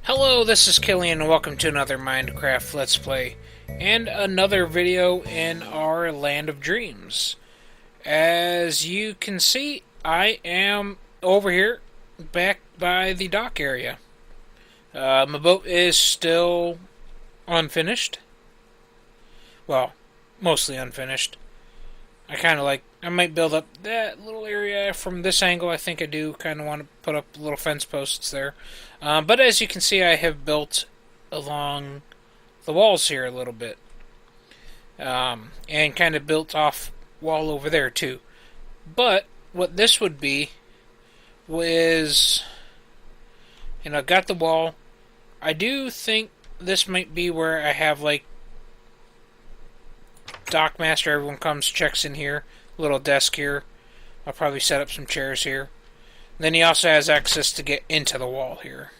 Hello, this is Killian, and welcome to another Minecraft Let's Play, and another video in our Land of Dreams. As you can see, I am over here, back by the dock area. My boat is still unfinished. Well, mostly unfinished. I might build up that little area from this angle. I think I do kind of want to put up little fence posts there. But as you can see, I have built along the walls here a little bit. And kind of built off wall over there too. But what this would be was, got the wall. I do think this might be where I have like Dockmaster, everyone comes, checks in here. Little desk here. I'll probably set up some chairs here. And then he also has access to get into the wall here.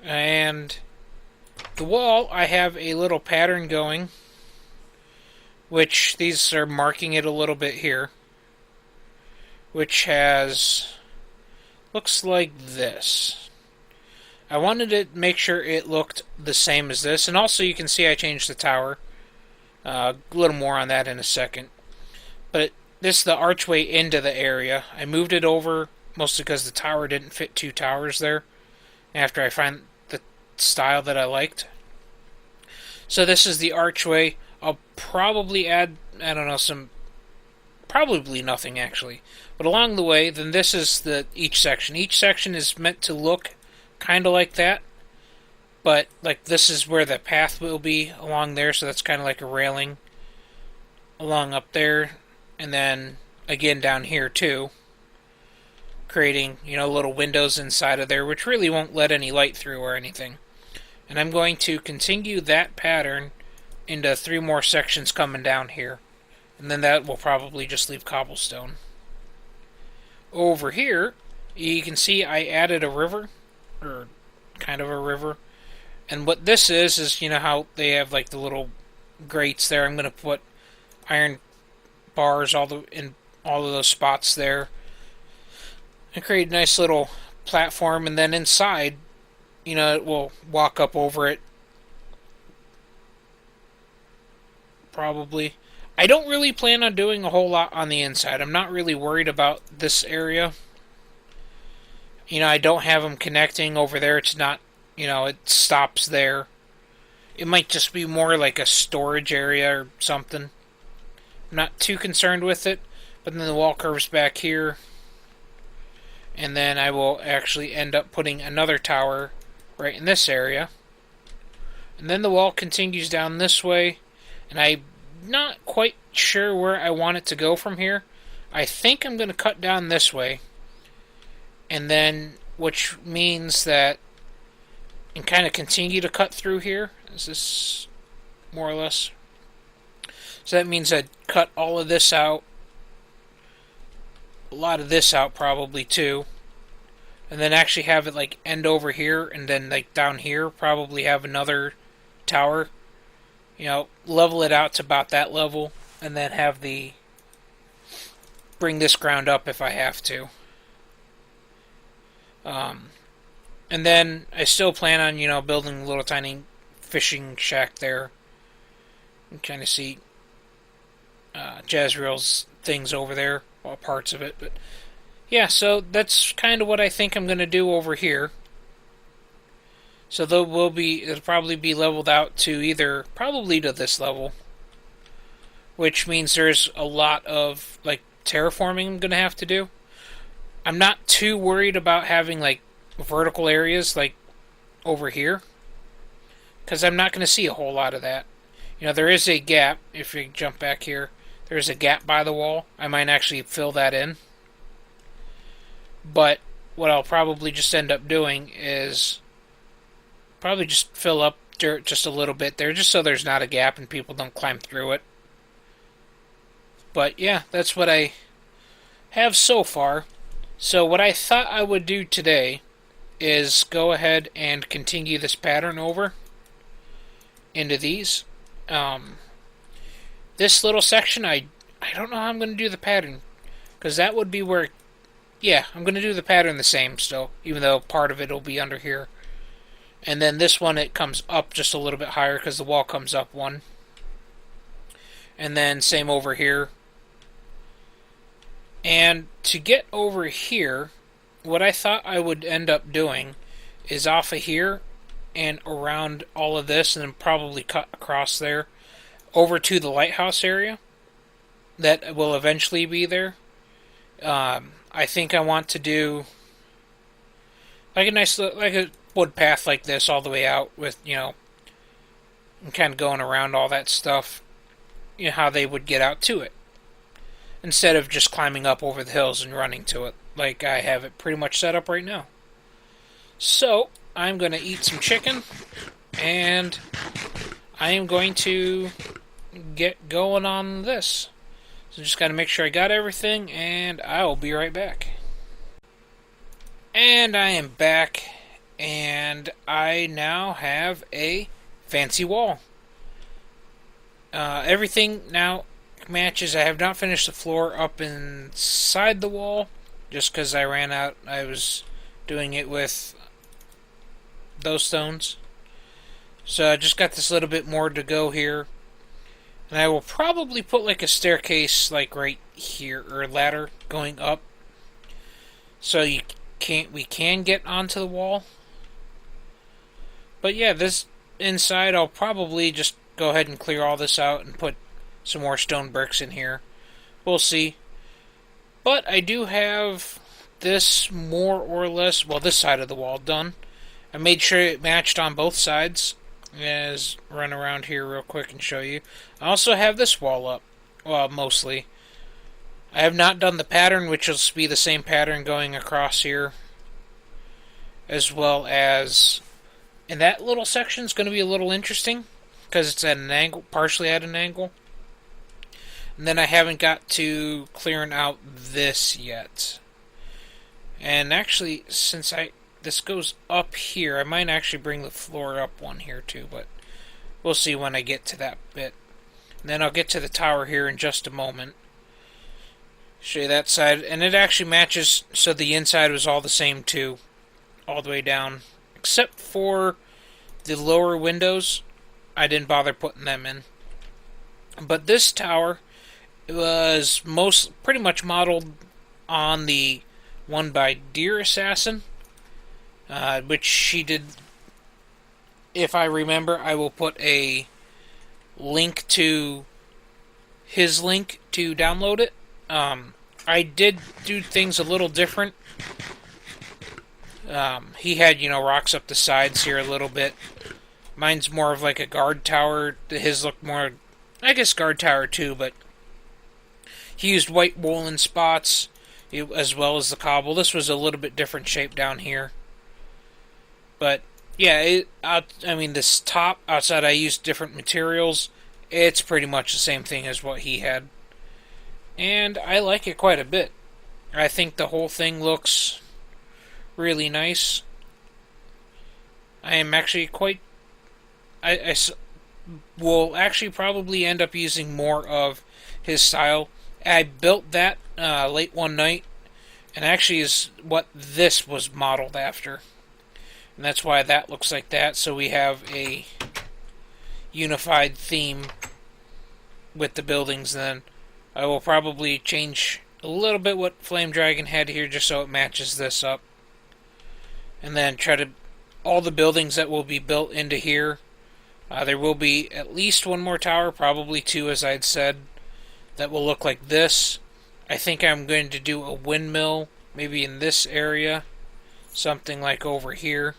And the wall, I have a little pattern going, which these are marking it a little bit here, which looks like this. I wanted to make sure it looked the same as this, and also you can see I changed the tower. A little more on that in a second. But this is the archway into the area. I moved it over mostly because the tower didn't fit two towers there after I find the style that I liked. So this is the archway. I'll probably add, I don't know, probably nothing actually. But along the way, then this is each section. Each section is meant to look kind of like that, but like this is where the path will be along there, so that's kind of like a railing along up there, and then again down here too, creating little windows inside of there, which really won't let any light through or anything. And I'm going to continue that pattern into 3 more sections coming down here, and then that will probably just leave cobblestone. Over here you can see I added a river, or kind of a river. And what this is how they have like the little grates there. I'm going to put iron bars in all of those spots there and create a nice little platform, and then inside, it will walk up over it. Probably. I don't really plan on doing a whole lot on the inside. I'm not really worried about this area. I don't have them connecting over there. It's not, it stops there. It might just be more like a storage area or something. I'm not too concerned with it. But then the wall curves back here. And then I will actually end up putting another tower right in this area. And then the wall continues down this way. And I'm not quite sure where I want it to go from here. I think I'm going to cut down this way. And then, which means that, and kind of continue to cut through here. Is this more or less? So that means I'd cut all of this out. A lot of this out probably too. And then actually have it like end over here, and then like down here probably have another tower. Level it out to about that level, and then have bring this ground up if I have to. And then I still plan on, building a little tiny fishing shack there. And kind of see Jazrael's things over there, all parts of it. But yeah, so that's kind of what I think I'm going to do over here. So it'll probably be leveled out to probably to this level. Which means there's a lot of like terraforming I'm going to have to do. I'm not too worried about having like vertical areas like over here, because I'm not going to see a whole lot of that. There is a gap. If you jump back here, there's a gap by the wall. I might actually fill that in. But what I'll probably just end up doing is probably just fill up dirt just a little bit there, just so there's not a gap and people don't climb through it. But yeah, that's what I have so far. So what I thought I would do today is go ahead and continue this pattern over into these. This little section, I don't know how I'm going to do the pattern, because that would be where Yeah, I'm going to do the pattern the same still, even though part of it will be under here. And then this one, it comes up just a little bit higher because the wall comes up one. And then same over here. And to get over here, what I thought I would end up doing is off of here and around all of this, and then probably cut across there over to the lighthouse area that will eventually be there. I think I want to do like a nice, like a wood path like this all the way out with, kind of going around all that stuff, how they would get out to it. Instead of just climbing up over the hills and running to it, like I have it pretty much set up right now. So, I'm going to eat some chicken, and I am going to get going on this. So just got to make sure I got everything, and I will be right back. And I am back, and I now have a fancy wall. Everything now matches. I have not finished the floor up inside the wall, just because I ran out. I was doing it with those stones. So I just got this little bit more to go here. And I will probably put like a staircase like right here, or a ladder going up. So we can get onto the wall. But yeah, this inside I'll probably just go ahead and clear all this out and put some more stone bricks in here. We'll see. But I do have this more or less, well, this side of the wall done. I made sure it matched on both sides. As run around here real quick and show you. I also have this wall up. Well, mostly. I have not done the pattern, which will be the same pattern going across here. As well as, and that little section is going to be a little interesting because it's at an angle, partially at an angle. And then I haven't got to clearing out this yet. And actually, since this goes up here, I might actually bring the floor up one here too, but we'll see when I get to that bit. And then I'll get to the tower here in just a moment. Show you that side, and it actually matches, so the inside was all the same too, all the way down, except for the lower windows. I didn't bother putting them in. But this tower was pretty much modeled on the one by Deer Assassin, which she did. If I remember, I will put a link to his link to download it. I did do things a little different. He had, rocks up the sides here a little bit. Mine's more of like a guard tower. His looked more, I guess, guard tower too, but he used white woolen spots as well as the cobble. This was a little bit different shape down here. But, yeah, this top outside I used different materials. It's pretty much the same thing as what he had. And I like it quite a bit. I think the whole thing looks really nice. I am actually I will actually probably end up using more of his style. I built that late one night, and actually is what this was modeled after. And that's why that looks like that, so we have a unified theme with the buildings. Then I will probably change a little bit what Flame Dragon had here just so it matches this up. And then try to, all the buildings that will be built into here, there will be at least one more tower, probably two as I had said, that will look like this. I think I'm going to do a windmill, maybe in this area, something like over here.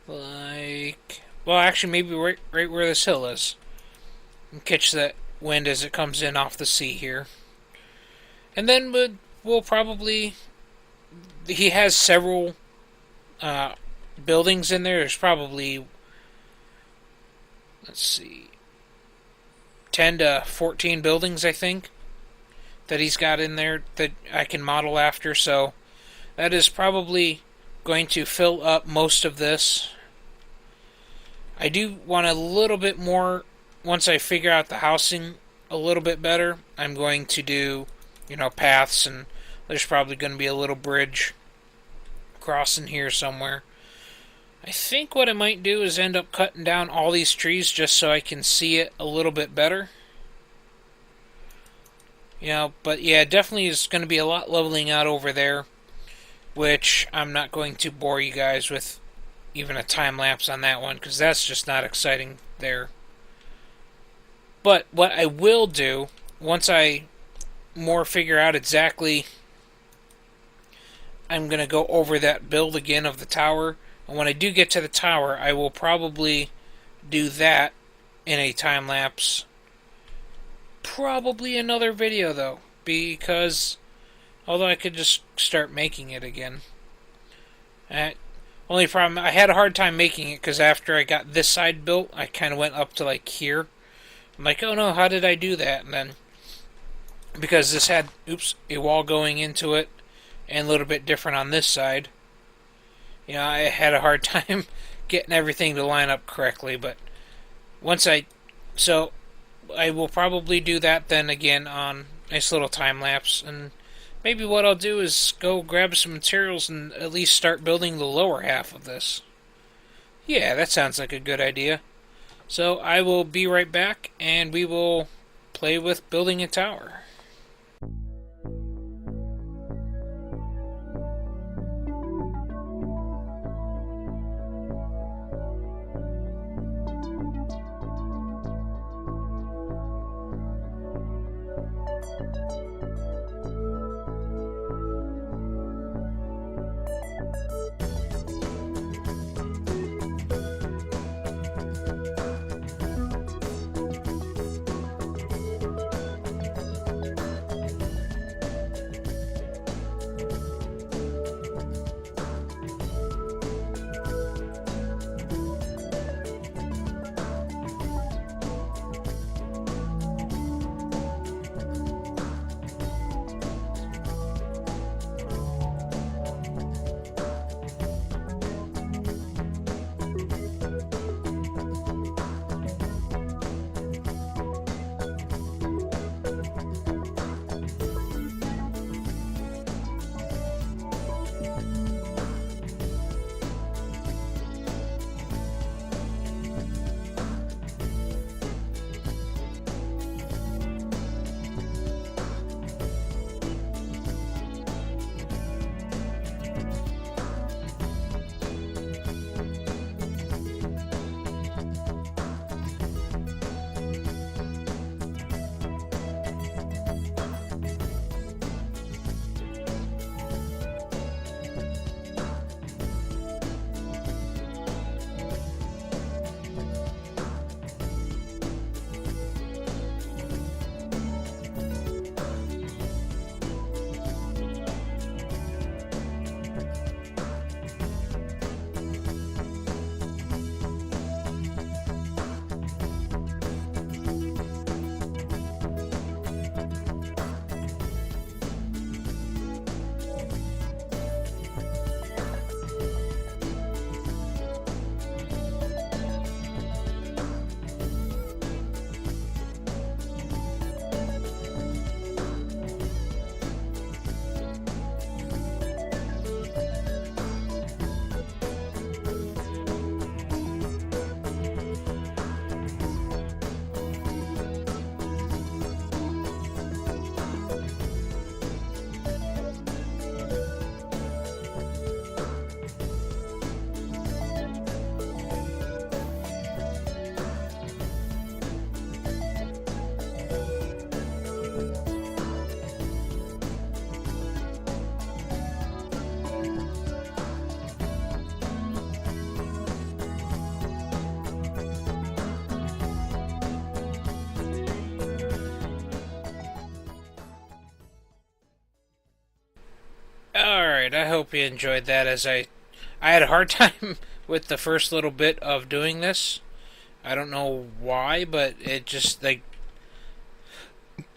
Like, well, actually, maybe right where this hill is. And catch that wind as it comes in off the sea here. And then we'll probably, he has several buildings in there. There's probably, let's see, 10 to 14 buildings, I think, that he's got in there that I can model after. So that is probably going to fill up most of this. I do want a little bit more, once I figure out the housing a little bit better, I'm going to do, paths and There's probably going to be a little bridge crossing here somewhere. I think what I might do is end up cutting down all these trees just so I can see it a little bit better. But yeah, definitely is going to be a lot leveling out over there, which I'm not going to bore you guys with even a time lapse on that one, because that's just not exciting there. But what I will do, once I more figure out exactly, I'm going to go over that build again of the tower. And when I do get to the tower, I will probably do that in a time lapse. Probably another video though, because although I could just start making it again. Only problem, I had a hard time making it because after I got this side built, I kind of went up to like here. I'm like, oh no, how did I do that? And then, because this had, a wall going into it, and a little bit different on this side, I had a hard time getting everything to line up correctly, but so I will probably do that then again on nice little time lapse, and maybe what I'll do is go grab some materials and at least start building the lower half of this. Yeah, that sounds like a good idea. So I will be right back, and we will play with building a tower. Alright, I hope you enjoyed that, as I had a hard time with the first little bit of doing this. I don't know why, but it just,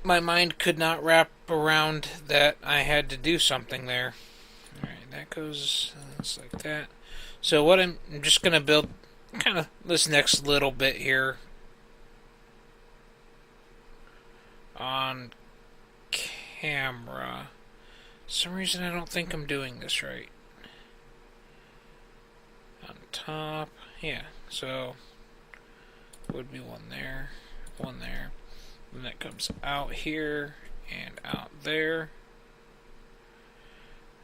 my mind could not wrap around that I had to do something there. Alright, that goes just like that. So what I'm just going to build kind of this next little bit here on camera. some reason I don't think I'm doing this right. On top, yeah, so would be one there, and that comes out here and out there,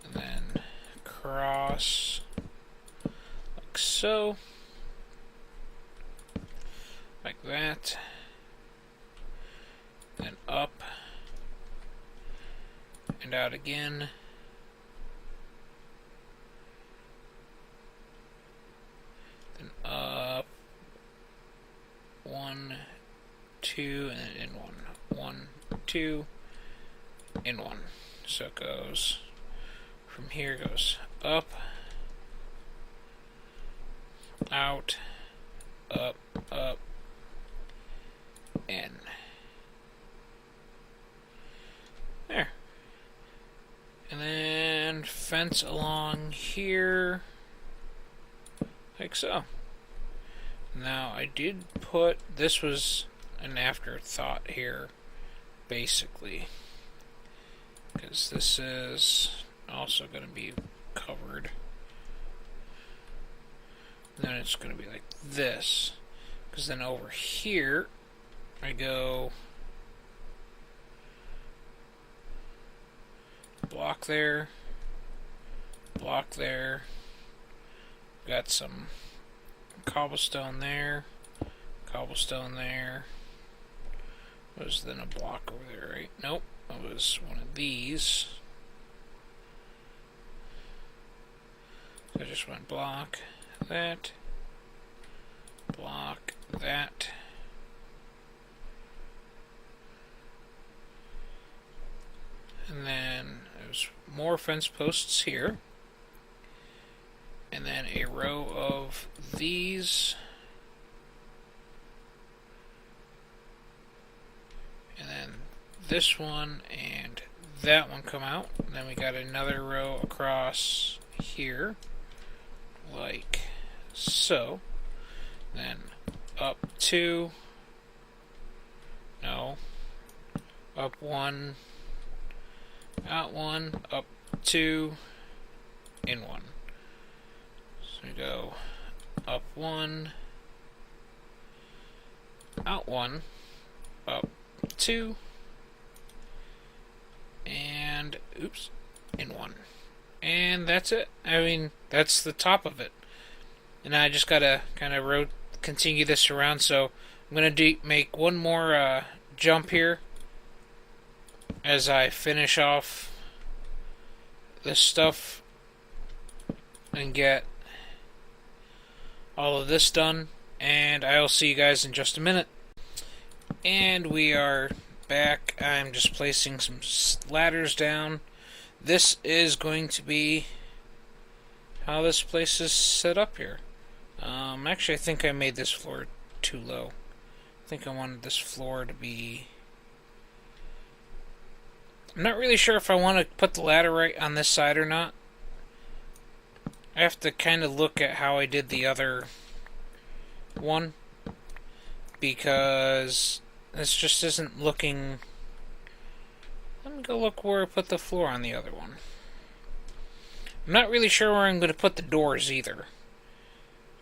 and then across like so, like that, then up and out again, then up, 1, 2, and then in 1, 1, 2, in 1. So it goes from here, goes up, out, up, up, in. There. And then fence along here, like so. Now I did put, this was an afterthought here, basically, because this is also going to be covered. Then it's going to be like this, because then over here I go block there, got some cobblestone there, was then a block over there, right? Nope, it was one of these. So I just went block that, and then there's more fence posts here, and then a row of these, and then this one and that one come out, and then we got another row across here, like so, then up 2, no, up 1, out 1, up 2, in 1. So we go up 1, out 1, up 2, and oops, in 1. And that's it. I mean, that's the top of it. And I just gotta kind of continue this around. So I'm gonna make one more jump here as I finish off this stuff and get all of this done, and I'll see you guys in just a minute. And we are back. I'm just placing some ladders down. This is going to be how this place is set up here. Actually, I think I made this floor too low. I think I wanted this floor to be... I'm not really sure if I want to put the ladder right on this side or not. I have to kind of look at how I did the other one, because this just isn't looking... Let me go look where I put the floor on the other one. I'm not really sure where I'm going to put the doors either,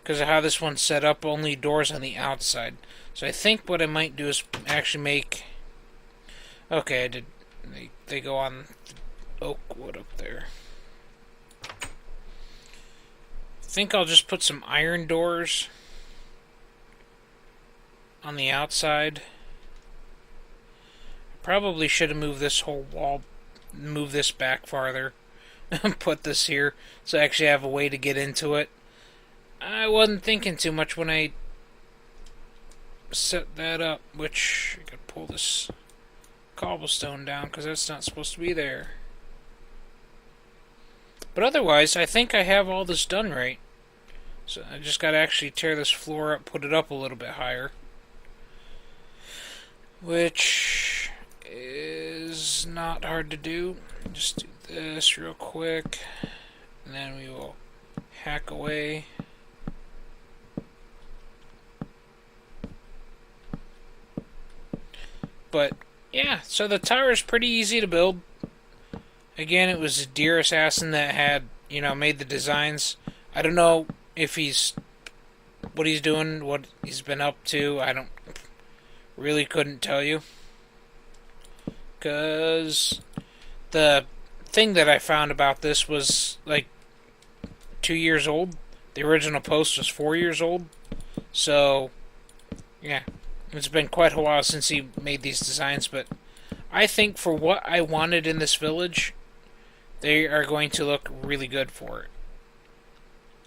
because of how this one's set up, only doors on the outside. So I think what I might do is actually make... Okay, I did... They go on the oak wood up there. I think I'll just put some iron doors on the outside. Probably should have moved this whole wall, move this back farther, and put this here, so I actually have a way to get into it. I wasn't thinking too much when I set that up, which I could pull this cobblestone down, because that's not supposed to be there. But otherwise, I think I have all this done right. So I just got to actually tear this floor up, put it up a little bit higher, which is not hard to do. Just do this real quick, and then we will hack away. But yeah, so the tower is pretty easy to build. Again, it was a deer assassin that had, made the designs. I don't know if what he's doing, what he's been up to. I don't really couldn't tell you. Because the thing that I found about this was like 2 years old. The original post was 4 years old. So, yeah, it's been quite a while since he made these designs, but I think for what I wanted in this village, they are going to look really good for it.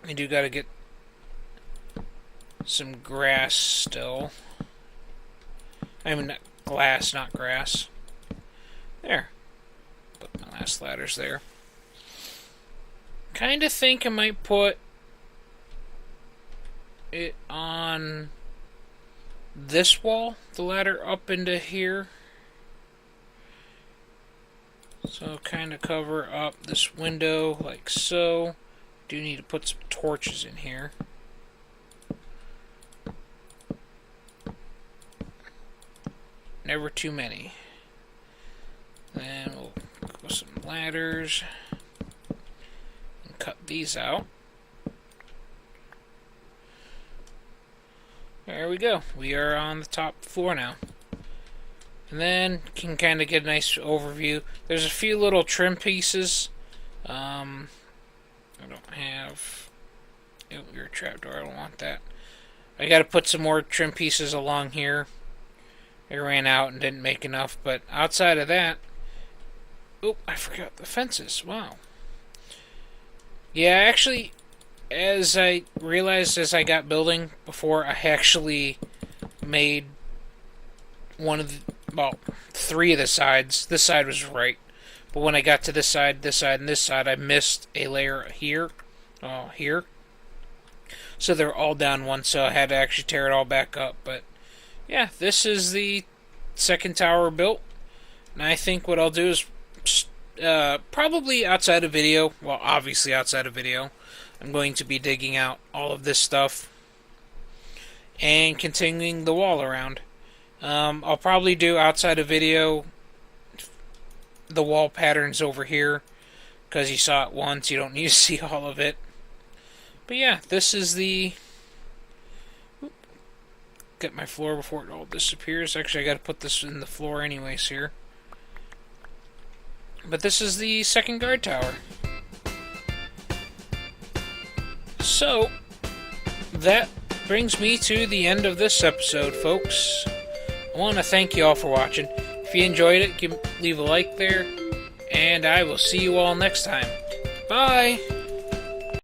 I do gotta get some grass still. I mean, glass, not grass. There. Put my last ladders there. Kinda think I might put it on this wall, the ladder up into here. So kind of cover up this window like so. Do need to put some torches in here. Never too many. Then we'll go some ladders and cut these out. There we go. We are on the top floor now. And then you can kind of get a nice overview. There's a few little trim pieces. I don't have... Oh, you're a trapdoor. I don't want that. I got to put some more trim pieces along here. I ran out and didn't make enough. But outside of that... Oh, I forgot the fences. Wow. Yeah, actually... As I realized as I got building before, I actually made one of the, well, 3 of the sides. This side was right. But when I got to this side, and this side, I missed a layer here. Here. So they're all down one, so I had to actually tear it all back up. But, yeah, this is the second tower built. And I think what I'll do is probably outside of video, well, obviously outside of video, I'm going to be digging out all of this stuff and continuing the wall around. I'll probably do outside of video the wall patterns over here because you saw it once, you don't need to see all of it. But yeah, this is the... Get my floor before it all disappears. Actually, I got to put this in the floor anyways here. But this is the second guard tower. So, that brings me to the end of this episode, folks. I want to thank you all for watching. If you enjoyed it, leave a like there, and I will see you all next time. Bye!